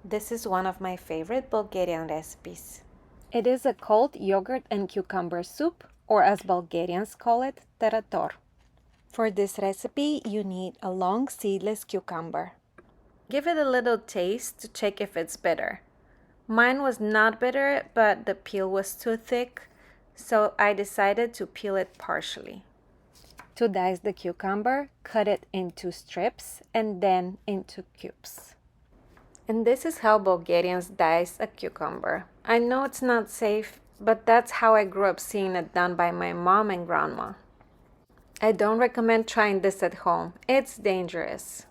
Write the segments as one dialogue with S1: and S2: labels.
S1: This is one of my favorite Bulgarian recipes.
S2: It is a cold yogurt and cucumber soup, or as Bulgarians call it, Tarator.
S1: For this recipe, you need a long seedless cucumber. Give it a little taste to check if it's bitter. Mine was not bitter, but the peel was too thick, so I decided to peel it partially.
S2: To dice the cucumber, cut it into strips and then into cubes.
S1: And this is how Bulgarians dice a cucumber. I know it's not safe, but that's how I grew up seeing it done by my mom and grandma. I don't recommend trying this at home. It's dangerous.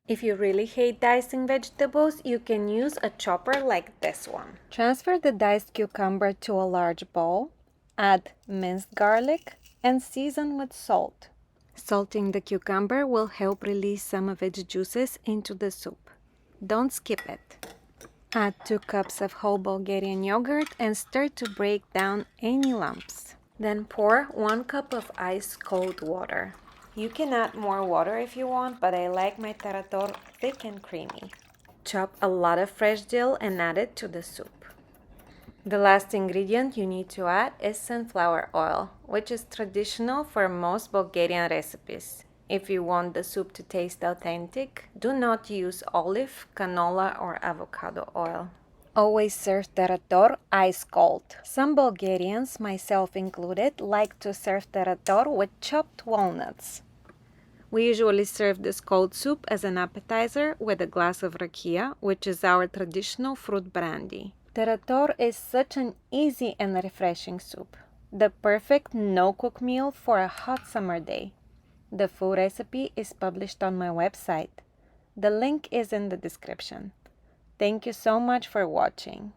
S1: If you really hate dicing vegetables, you can use a chopper like this one.
S2: Transfer the diced cucumber to a large bowl, add minced garlic, and season with salt.
S1: Salting the cucumber will help release some of its juices into the soup. Don't skip it. Add 2 cups of whole Bulgarian yogurt and stir to break down any lumps. Then pour 1 cup of ice cold water. You can add more water if you want, but I like my Tarator thick and creamy. Chop a lot of fresh dill and add it to the soup. The last ingredient you need to add is sunflower oil, which is traditional for most Bulgarian recipes. If you want the soup to taste authentic, do not use olive, canola, or avocado oil.
S2: Always serve Tarator ice cold. Some Bulgarians, myself included, like to serve Tarator with chopped walnuts.
S1: We usually serve this cold soup as an appetizer with a glass of rakia, which is our traditional fruit brandy.
S2: Tarator is such an easy and refreshing soup. The perfect no-cook meal for a hot summer day. The full recipe is published on my website. The link is in the description. Thank you so much for watching.